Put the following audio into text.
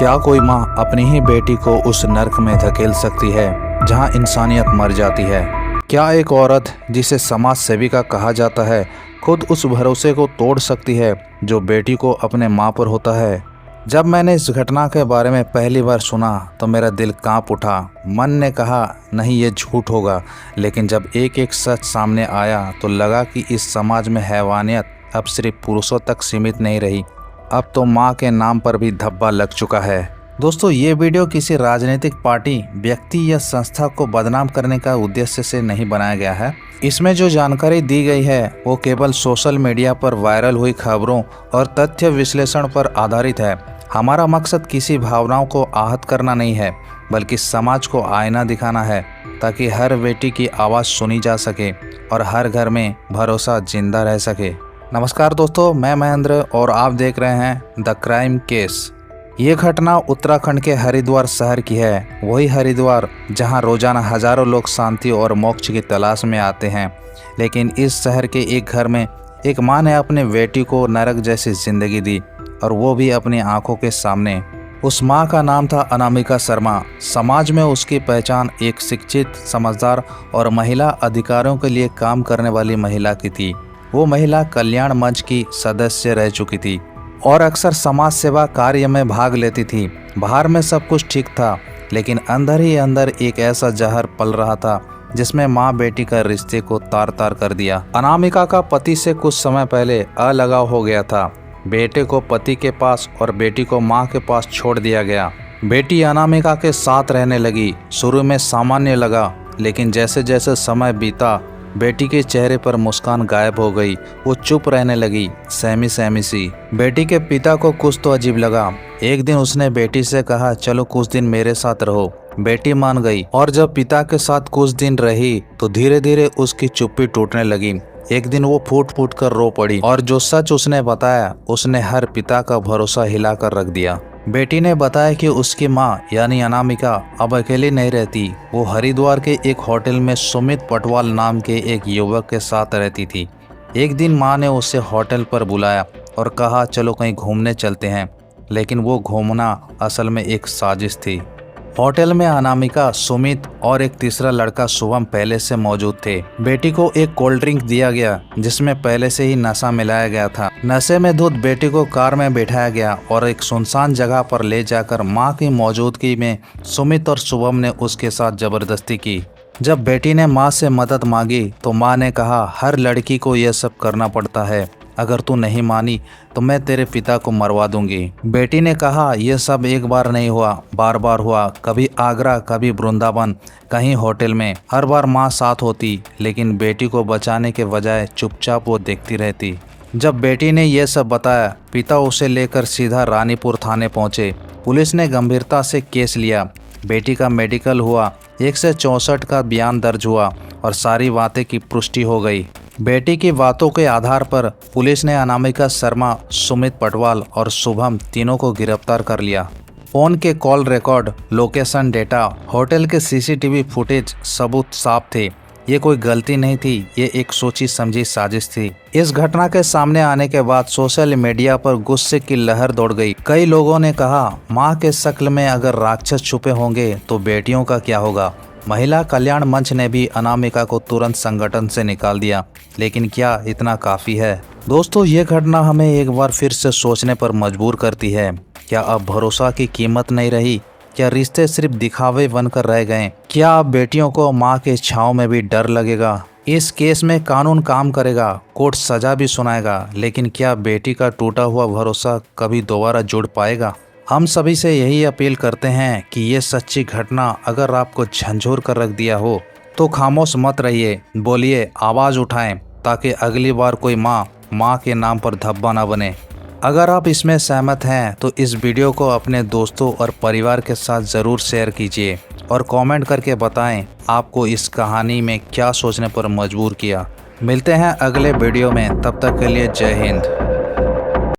क्या कोई माँ अपनी ही बेटी को उस नर्क में धकेल सकती है जहाँ इंसानियत मर जाती है? क्या एक औरत जिसे समाज सेविका कहा जाता है खुद उस भरोसे को तोड़ सकती है जो बेटी को अपने माँ पर होता है? जब मैंने इस घटना के बारे में पहली बार सुना तो मेरा दिल कांप उठा। मन ने कहा नहीं, ये झूठ होगा। लेकिन जब एक एक सच सामने आया तो लगा कि इस समाज में हैवानियत अब सिर्फ पुरुषों तक सीमित नहीं रही, अब तो माँ के नाम पर भी धब्बा लग चुका है। दोस्तों, ये वीडियो किसी राजनीतिक पार्टी, व्यक्ति या संस्था को बदनाम करने का उद्देश्य से नहीं बनाया गया है। इसमें जो जानकारी दी गई है वो केवल सोशल मीडिया पर वायरल हुई खबरों और तथ्य विश्लेषण पर आधारित है। हमारा मकसद किसी भावनाओं को आहत करना नहीं है, बल्कि समाज को आईना दिखाना है, ताकि हर बेटी की आवाज़ सुनी जा सके और हर घर में भरोसा जिंदा रह सके। नमस्कार दोस्तों, मैं महेंद्र और आप देख रहे हैं द क्राइम केस। ये घटना उत्तराखंड के हरिद्वार शहर की है। वही हरिद्वार जहां रोजाना हजारों लोग शांति और मोक्ष की तलाश में आते हैं। लेकिन इस शहर के एक घर में एक माँ ने अपनी बेटी को नरक जैसी जिंदगी दी, और वो भी अपनी आंखों के सामने। उस माँ का नाम था अनामिका शर्मा। समाज में उसकी पहचान एक शिक्षित, समझदार और महिला अधिकारों के लिए काम करने वाली महिला की थी। वो महिला कल्याण मंच की सदस्य रह चुकी थी और अक्सर समाज सेवा कार्य में भाग लेती थी। बाहर में सब कुछ ठीक था, लेकिन अंदर ही अंदर एक ऐसा जहर पल रहा था जिसमें माँ बेटी का रिश्ते को तार तार कर दिया। अनामिका का पति से कुछ समय पहले अलगाव हो गया था। बेटे को पति के पास और बेटी को माँ के पास छोड़ दिया गया। बेटी अनामिका के साथ रहने लगी। शुरू में सामान्य लगा, लेकिन जैसे जैसे समय बीता बेटी के चेहरे पर मुस्कान गायब हो गई। वो चुप रहने लगी, सहमी सहमी सी। बेटी के पिता को कुछ तो अजीब लगा। एक दिन उसने बेटी से कहा, चलो कुछ दिन मेरे साथ रहो। बेटी मान गई, और जब पिता के साथ कुछ दिन रही तो धीरे धीरे उसकी चुप्पी टूटने लगी। एक दिन वो फूट फूट कर रो पड़ी, और जो सच उसने बताया उसने हर पिता का भरोसा हिलाकर रख दिया। बेटी ने बताया कि उसकी माँ यानी अनामिका अब अकेली नहीं रहती। वो हरिद्वार के एक होटल में सुमित पटवाल नाम के एक युवक के साथ रहती थी। एक दिन माँ ने उसे होटल पर बुलाया और कहा, चलो कहीं घूमने चलते हैं। लेकिन वो घूमना असल में एक साजिश थी। होटल में अनामिका, सुमित और एक तीसरा लड़का शुभम पहले से मौजूद थे। बेटी को एक कोल्ड ड्रिंक दिया गया जिसमें पहले से ही नशा मिलाया गया था। नशे में धुत बेटी को कार में बैठाया गया और एक सुनसान जगह पर ले जाकर मां की मौजूदगी में सुमित और शुभम ने उसके साथ जबरदस्ती की। जब बेटी ने मां से मदद मांगी तो मां ने कहा, हर लड़की को यह सब करना पड़ता है, अगर तू नहीं मानी तो मैं तेरे पिता को मरवा दूंगी। बेटी ने कहा, यह सब एक बार नहीं हुआ, बार बार हुआ। कभी आगरा, कभी वृंदावन, कहीं होटल में। हर बार माँ साथ होती, लेकिन बेटी को बचाने के बजाय चुपचाप वो देखती रहती। जब बेटी ने यह सब बताया, पिता उसे लेकर सीधा रानीपुर थाने पहुंचे। पुलिस ने गंभीरता से केस लिया। बेटी का मेडिकल हुआ, 164 का बयान दर्ज हुआ और सारी बातें की पुष्टि हो गई। बेटी की बातों के आधार पर पुलिस ने अनामिका शर्मा, सुमित पटवाल और शुभम तीनों को गिरफ्तार कर लिया। फोन के call record, location data, hotel के सीसीटीवी फुटेज, सबूत साफ थे। ये कोई गलती नहीं थी, ये एक सोची समझी साजिश थी। इस घटना के सामने आने के बाद सोशल मीडिया पर गुस्से की लहर दौड़ गई। कई लोगों ने कहा, माँ के शक्ल में अगर राक्षस छुपे होंगे तो बेटियों का क्या होगा। महिला कल्याण मंच ने भी अनामिका को तुरंत संगठन से निकाल दिया। लेकिन क्या इतना काफ़ी है? दोस्तों, ये घटना हमें एक बार फिर से सोचने पर मजबूर करती है। क्या अब भरोसा की कीमत नहीं रही? क्या रिश्ते सिर्फ दिखावे बनकर रह गए? क्या अब बेटियों को माँ के छाँव में भी डर लगेगा? इस केस में कानून काम करेगा, कोर्ट सजा भी सुनाएगा, लेकिन क्या बेटी का टूटा हुआ भरोसा कभी दोबारा जुड़ पाएगा? हम सभी से यही अपील करते हैं कि ये सच्ची घटना अगर आपको झंझोर कर रख दिया हो तो खामोश मत रहिए, बोलिए, आवाज़ उठाएं, ताकि अगली बार कोई माँ के नाम पर धब्बा ना बने। अगर आप इसमें सहमत हैं तो इस वीडियो को अपने दोस्तों और परिवार के साथ ज़रूर शेयर कीजिए और कमेंट करके बताएं आपको इस कहानी में क्या सोचने पर मजबूर किया। मिलते हैं अगले वीडियो में, तब तक के लिए जय हिंद।